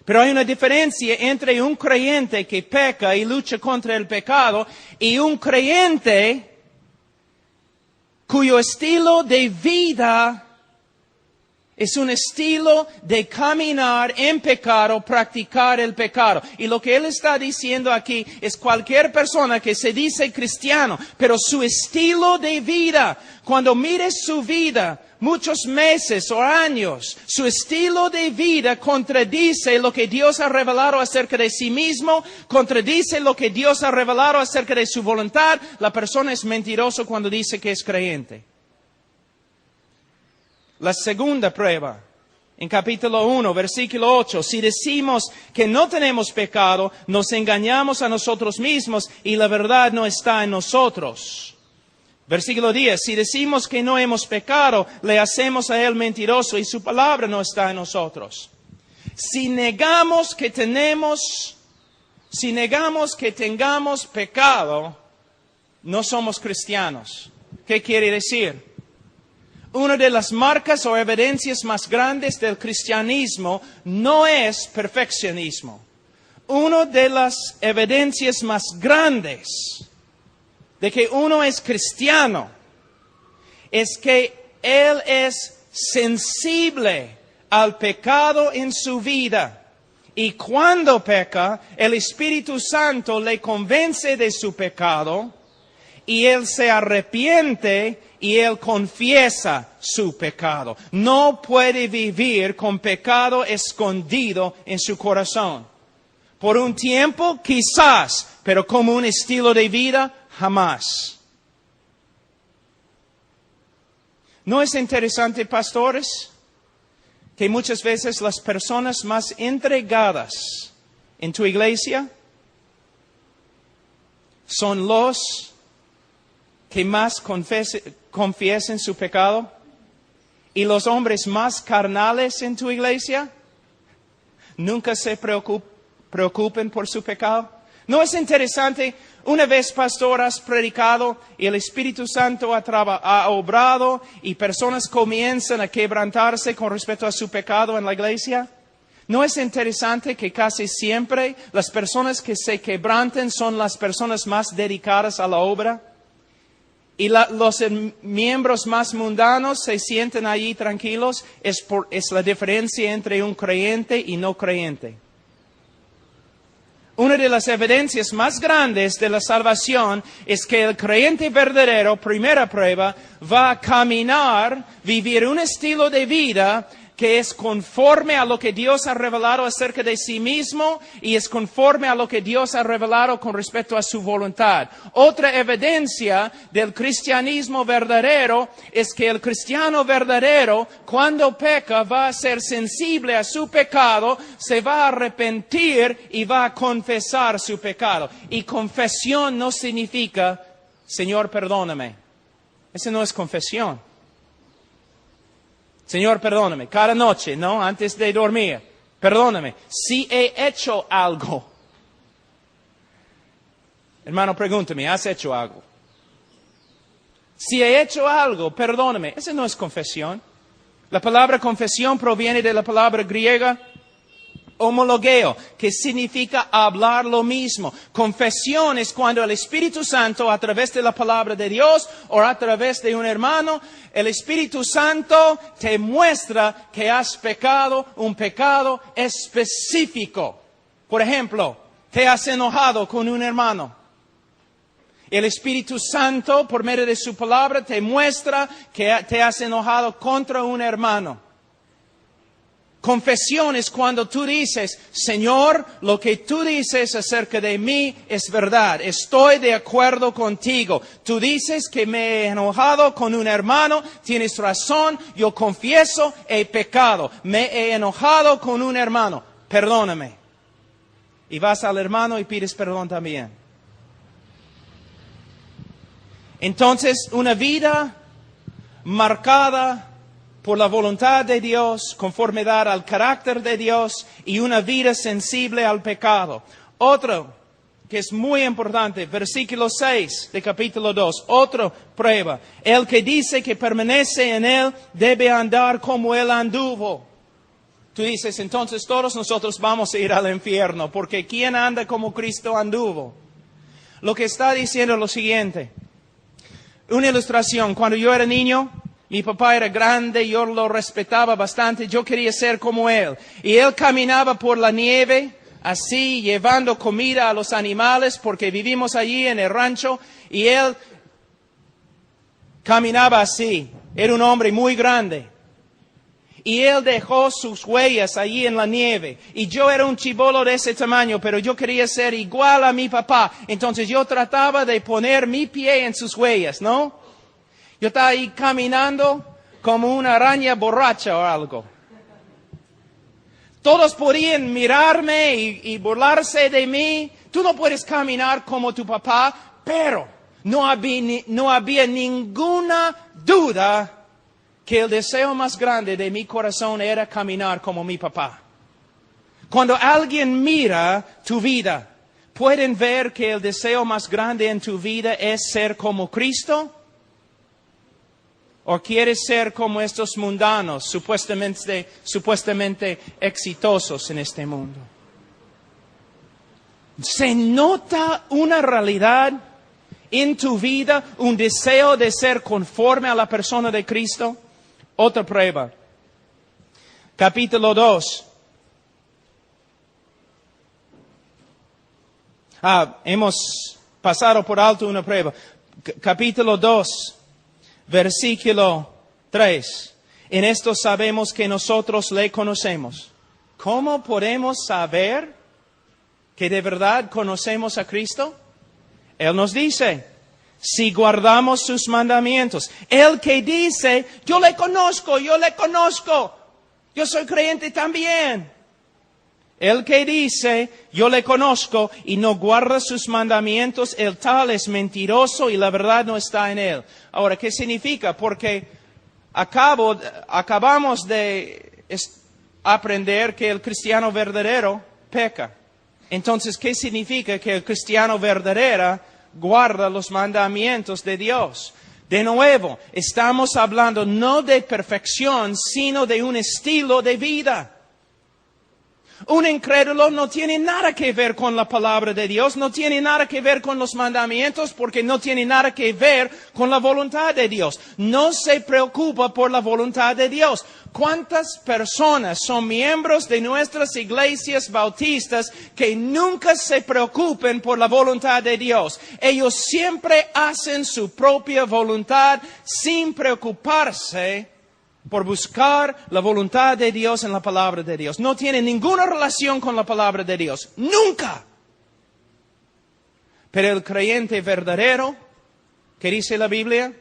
pero hay una diferencia entre un creyente que peca y lucha contra el pecado y un creyente cuyo estilo de vida es un estilo de caminar en pecado, practicar el pecado. Y lo que él está diciendo aquí es cualquier persona que se dice cristiano, pero su estilo de vida, cuando mires su vida, muchos meses o años, su estilo de vida contradice lo que Dios ha revelado acerca de sí mismo, contradice lo que Dios ha revelado acerca de su voluntad, la persona es mentiroso cuando dice que es creyente. La segunda prueba, en capítulo 1, versículo 8, si decimos que no tenemos pecado, nos engañamos a nosotros mismos y la verdad no está en nosotros. Versículo 10, si decimos que no hemos pecado, le hacemos a Él mentiroso y su palabra no está en nosotros. Si negamos que tengamos pecado, no somos cristianos. ¿Qué quiere decir? Una de las marcas o evidencias más grandes del cristianismo no es perfeccionismo. Una de las evidencias más grandes de que uno es cristiano es que él es sensible al pecado en su vida. Y cuando peca, el Espíritu Santo le convence de su pecado y él se arrepiente y él confiesa su pecado. No puede vivir con pecado escondido en su corazón. Por un tiempo, quizás, pero como un estilo de vida, jamás. ¿No es interesante, pastores, que muchas veces las personas más entregadas en tu iglesia son los que más confiesen su pecado? ¿Y los hombres más carnales en tu iglesia nunca se preocupen por su pecado? ¿No es interesante? Una vez, pastor, has predicado y el Espíritu Santo ha obrado y personas comienzan a quebrantarse con respecto a su pecado en la iglesia. ¿No es interesante que casi siempre las personas que se quebrantan son las personas más dedicadas a la obra? Y los miembros más mundanos se sienten allí tranquilos. Es la diferencia entre un creyente y no creyente. Una de las evidencias más grandes de la salvación es que el creyente verdadero, primera prueba, va a caminar, vivir un estilo de vida que es conforme a lo que Dios ha revelado acerca de sí mismo y es conforme a lo que Dios ha revelado con respecto a su voluntad. Otra evidencia del cristianismo verdadero es que el cristiano verdadero, cuando peca, va a ser sensible a su pecado, se va a arrepentir y va a confesar su pecado. Y confesión no significa, Señor, perdóname. Esa no es confesión. Señor, perdóname, cada noche, ¿no? Antes de dormir, perdóname, si he hecho algo. Hermano, pregúntame, ¿has hecho algo? Si he hecho algo, perdóname. Esa no es confesión. La palabra confesión proviene de la palabra griega homologeo, que significa hablar lo mismo. Confesión es cuando el Espíritu Santo, a través de la palabra de Dios o a través de un hermano, el Espíritu Santo te muestra que has pecado un pecado específico. Por ejemplo, te has enojado con un hermano. El Espíritu Santo, por medio de su palabra, te muestra que te has enojado contra un hermano. Confesión es cuando tú dices, Señor, lo que tú dices acerca de mí es verdad. Estoy de acuerdo contigo. Tú dices que me he enojado con un hermano. Tienes razón. Yo confieso, he pecado. Me he enojado con un hermano. Perdóname. Y vas al hermano y pides perdón también. Entonces, una vida marcada por la voluntad de Dios, conformidad al carácter de Dios y una vida sensible al pecado. Otro que es muy importante, versículo 6 de capítulo 2, otra prueba. El que dice que permanece en Él debe andar como Él anduvo. Tú dices, entonces todos nosotros vamos a ir al infierno, porque ¿quién anda como Cristo anduvo? Lo que está diciendo es lo siguiente. Una ilustración, cuando yo era niño, mi papá era grande, yo lo respetaba bastante, yo quería ser como él. Y él caminaba por la nieve, así, llevando comida a los animales, porque vivimos allí en el rancho, y él caminaba así. Era un hombre muy grande. Y él dejó sus huellas allí en la nieve. Y yo era un chibolo de ese tamaño, pero yo quería ser igual a mi papá. Entonces yo trataba de poner mi pie en sus huellas, ¿no? Yo estaba ahí caminando como una araña borracha o algo. Todos podían mirarme y burlarse de mí. Tú no puedes caminar como tu papá, pero no había ninguna duda que el deseo más grande de mi corazón era caminar como mi papá. Cuando alguien mira tu vida, ¿pueden ver que el deseo más grande en tu vida es ser como Cristo? ¿O quieres ser como estos mundanos, supuestamente exitosos en este mundo? ¿Se nota una realidad en tu vida, un deseo de ser conforme a la persona de Cristo? Otra prueba. Capítulo 2. Hemos pasado por alto una prueba. Capítulo 2. Versículo 3. En esto sabemos que nosotros le conocemos. ¿Cómo podemos saber que de verdad conocemos a Cristo? Él nos dice, si guardamos sus mandamientos. El que dice, yo le conozco, Yo soy creyente también. El que dice, yo le conozco y no guarda sus mandamientos, el tal es mentiroso y la verdad no está en él. Ahora, ¿qué significa? Porque acabamos de aprender que el cristiano verdadero peca. Entonces, ¿qué significa que el cristiano verdadero guarda los mandamientos de Dios? De nuevo, estamos hablando no de perfección, sino de un estilo de vida. Un incrédulo no tiene nada que ver con la palabra de Dios, no tiene nada que ver con los mandamientos, porque no tiene nada que ver con la voluntad de Dios. No se preocupa por la voluntad de Dios. ¿Cuántas personas son miembros de nuestras iglesias bautistas que nunca se preocupen por la voluntad de Dios? Ellos siempre hacen su propia voluntad sin preocuparse por buscar la voluntad de Dios en la palabra de Dios. No tiene ninguna relación con la palabra de Dios. ¡Nunca! Pero el creyente verdadero, ¿qué dice la Biblia?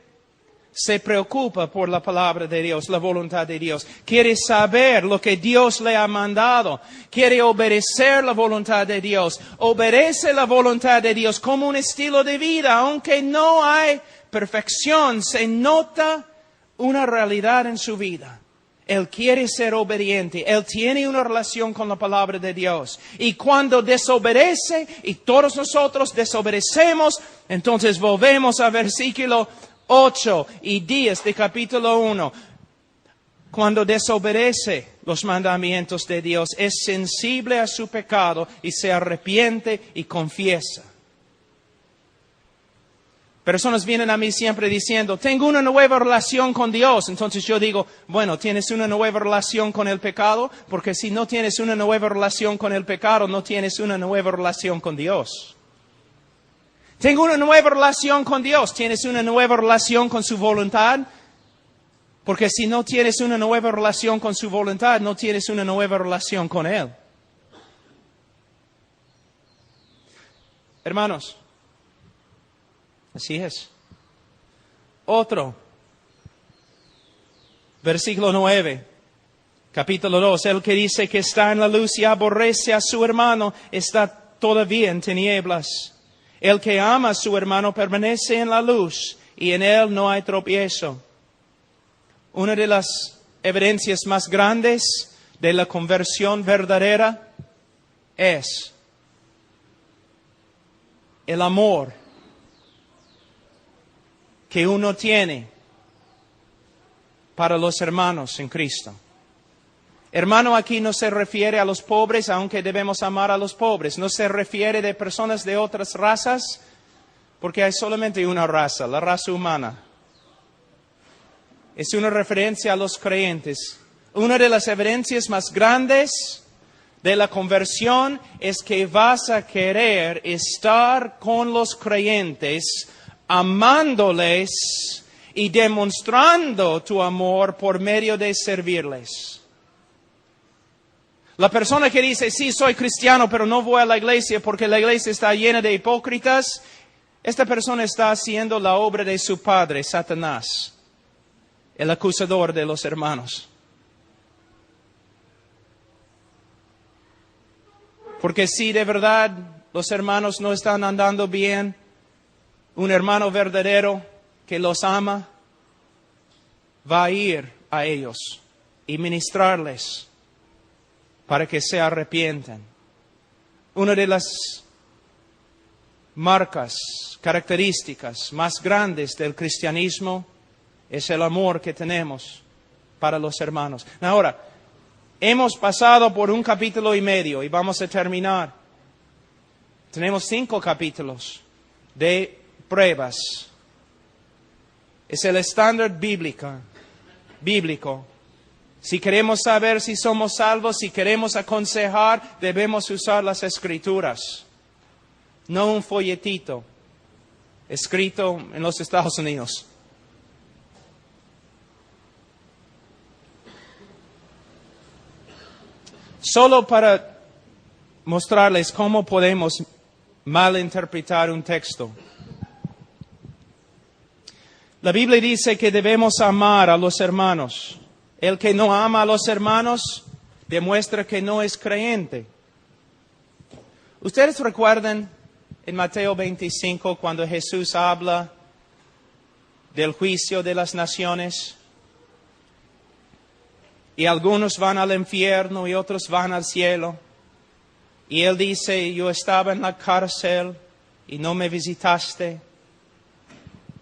Se preocupa por la palabra de Dios, la voluntad de Dios. Quiere saber lo que Dios le ha mandado. Quiere obedecer la voluntad de Dios. Obedece la voluntad de Dios como un estilo de vida. Aunque no hay perfección, se nota una realidad en su vida. Él quiere ser obediente. Él tiene una relación con la palabra de Dios. Y cuando desobedece, y todos nosotros desobedecemos, entonces volvemos a versículo 8 y 10 de capítulo 1. Cuando desobedece los mandamientos de Dios, es sensible a su pecado y se arrepiente y confiesa. Personas vienen a mí siempre diciendo, tengo una nueva relación con Dios. Entonces yo digo, bueno, ¿tienes una nueva relación con el pecado? Porque si no tienes una nueva relación con el pecado, no tienes una nueva relación con Dios. Tengo una nueva relación con Dios. ¿Tienes una nueva relación con su voluntad? Porque si no tienes una nueva relación con su voluntad, no tienes una nueva relación con Él. Hermanos, así es. Otro. Versículo 9. Capítulo 2. El que dice que está en la luz y aborrece a su hermano está todavía en tinieblas. El que ama a su hermano permanece en la luz y en él no hay tropiezo. Una de las evidencias más grandes de la conversión verdadera es el amor que uno tiene para los hermanos en Cristo. Hermano aquí no se refiere a los pobres, aunque debemos amar a los pobres. No se refiere de personas de otras razas, porque hay solamente una raza, la raza humana. Es una referencia a los creyentes. Una de las evidencias más grandes de la conversión es que vas a querer estar con los creyentes, amándoles y demostrando tu amor por medio de servirles. La persona que dice, sí, soy cristiano, pero no voy a la iglesia porque la iglesia está llena de hipócritas, esta persona está haciendo la obra de su padre, Satanás, el acusador de los hermanos. Porque si de verdad los hermanos no están andando bien, un hermano verdadero que los ama va a ir a ellos y ministrarles para que se arrepientan. Una de las marcas, características más grandes del cristianismo es el amor que tenemos para los hermanos. Ahora, hemos pasado por 1 capítulo y medio y vamos a terminar. Tenemos 5 capítulos de pruebas. Es el estándar bíblico. Si queremos saber si somos salvos, si queremos aconsejar, debemos usar las Escrituras. No un folletito escrito en los Estados Unidos. Solo para mostrarles cómo podemos malinterpretar un texto. La Biblia dice que debemos amar a los hermanos. El que no ama a los hermanos demuestra que no es creyente. ¿Ustedes recuerdan en Mateo 25 cuando Jesús habla del juicio de las naciones? Y algunos van al infierno y otros van al cielo. Y Él dice, yo estaba en la cárcel y no me visitaste.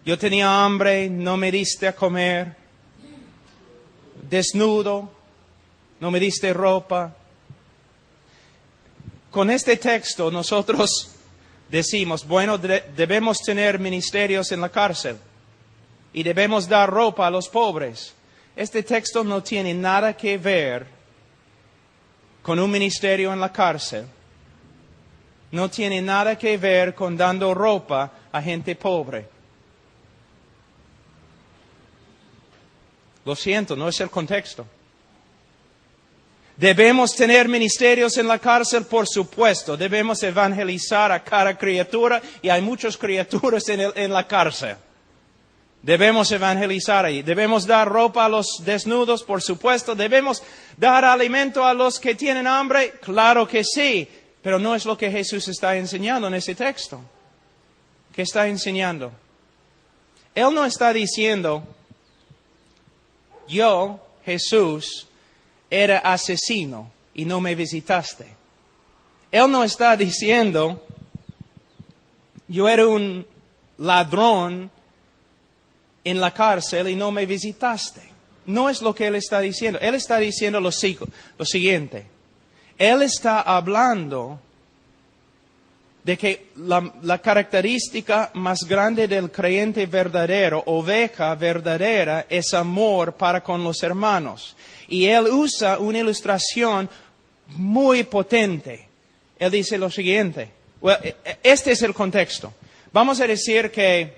Yo tenía hambre, no me diste a comer. Desnudo, no me diste ropa. Con este texto nosotros decimos, bueno, debemos tener ministerios en la cárcel y debemos dar ropa a los pobres. Este texto no tiene nada que ver con un ministerio en la cárcel. No tiene nada que ver con dando ropa a gente pobre. Lo siento, no es el contexto. Debemos tener ministerios en la cárcel, por supuesto. Debemos evangelizar a cada criatura y hay muchas criaturas en la cárcel. Debemos evangelizar ahí. Debemos dar ropa a los desnudos, por supuesto. Debemos dar alimento a los que tienen hambre, claro que sí. Pero no es lo que Jesús está enseñando en ese texto. ¿Qué está enseñando? Él no está diciendo, yo, Jesús, era asesino y no me visitaste. Él no está diciendo, yo era un ladrón en la cárcel y no me visitaste. No es lo que Él está diciendo. Él está diciendo lo siguiente. Él está hablando de que la característica más grande del creyente verdadero, oveja verdadera, es amor para con los hermanos. Y Él usa una ilustración muy potente. Él dice lo siguiente. Este es el contexto. Vamos a decir que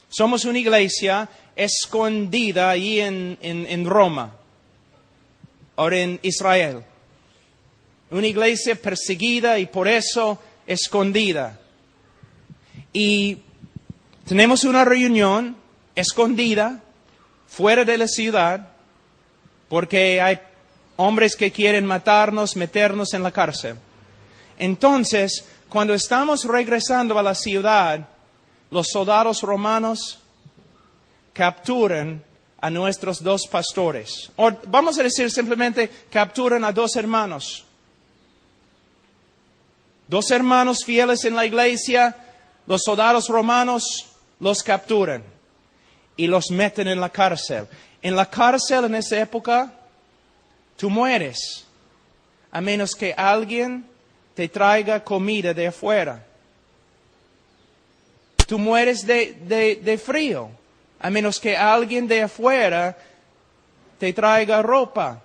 somos una iglesia escondida ahí en Roma, o en Israel. Una iglesia perseguida y por eso escondida. Y tenemos una reunión escondida, fuera de la ciudad, porque hay hombres que quieren matarnos, meternos en la cárcel. Entonces, cuando estamos regresando a la ciudad, los soldados romanos capturan a nuestros dos pastores. O vamos a decir simplemente, capturan a dos hermanos. Dos hermanos fieles en la iglesia, los soldados romanos los capturan y los meten en la cárcel. En la cárcel en esa época, tú mueres, a menos que alguien te traiga comida de afuera. Tú mueres de frío, a menos que alguien de afuera te traiga ropa.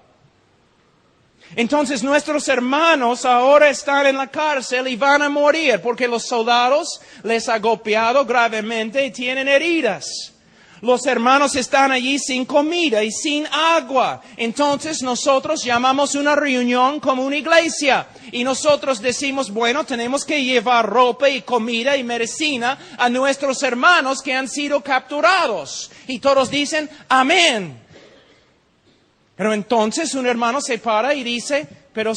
Entonces nuestros hermanos ahora están en la cárcel y van a morir porque los soldados les han golpeado gravemente y tienen heridas. Los hermanos están allí sin comida y sin agua. Entonces nosotros llamamos una reunión como una iglesia. Y nosotros decimos, bueno, tenemos que llevar ropa y comida y medicina a nuestros hermanos que han sido capturados. Y todos dicen, amén. Pero entonces un hermano se para y dice, pero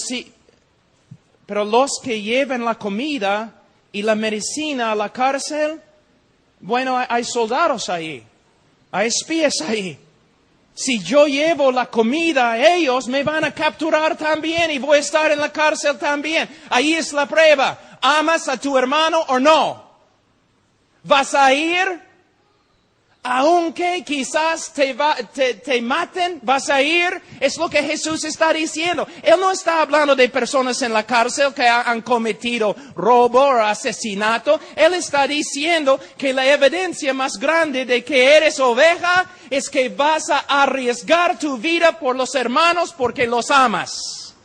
los que lleven la comida y la medicina a la cárcel, bueno, hay soldados ahí. Hay espías ahí. Si yo llevo la comida a ellos, me van a capturar también y voy a estar en la cárcel también. Ahí es la prueba. ¿Amas a tu hermano o no? ¿Vas a ir? Aunque quizás te maten, vas a ir. Es lo que Jesús está diciendo. Él no está hablando de personas en la cárcel que han cometido robo o asesinato. Él está diciendo que la evidencia más grande de que eres oveja es que vas a arriesgar tu vida por los hermanos porque los amas.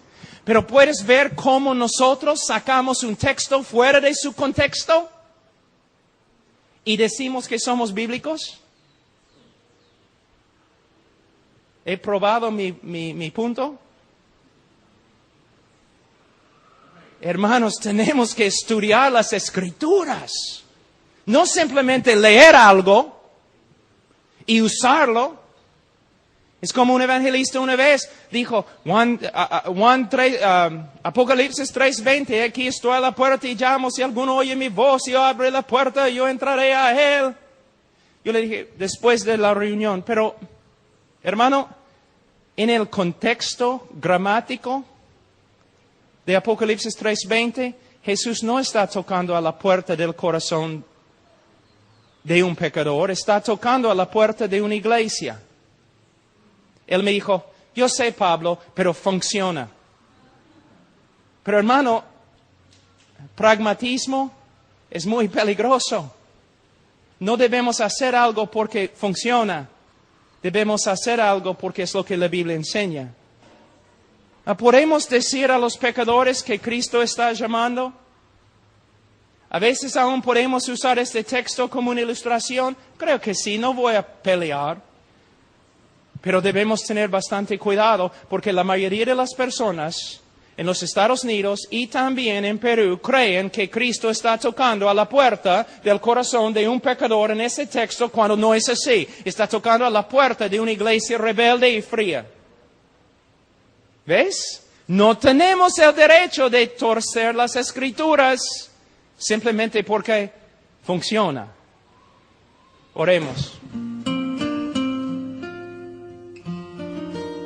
Pero puedes ver cómo nosotros sacamos un texto fuera de su contexto y decimos que somos bíblicos. ¿He probado mi punto? Hermanos, tenemos que estudiar las Escrituras. No simplemente leer algo y usarlo Es como un evangelista una vez dijo, Apocalipsis 3:20, aquí estoy a la puerta y llamo, si alguno oye mi voz y abre la puerta, yo entraré a él. Yo le dije, después de la reunión, pero, hermano, en el contexto gramático de Apocalipsis 3:20, Jesús no está tocando a la puerta del corazón de un pecador, está tocando a la puerta de una iglesia. Él me dijo, yo sé, Pablo, pero funciona. Pero hermano, pragmatismo es muy peligroso. No debemos hacer algo porque funciona. Debemos hacer algo porque es lo que la Biblia enseña. ¿Podemos decir a los pecadores que Cristo está llamando? A veces aún podemos usar este texto como una ilustración. Creo que sí, no voy a pelear. Pero debemos tener bastante cuidado porque la mayoría de las personas en los Estados Unidos y también en Perú creen que Cristo está tocando a la puerta del corazón de un pecador en ese texto cuando no es así. Está tocando a la puerta de una iglesia rebelde y fría. ¿Ves? No tenemos el derecho de torcer las Escrituras simplemente porque funciona. Oremos.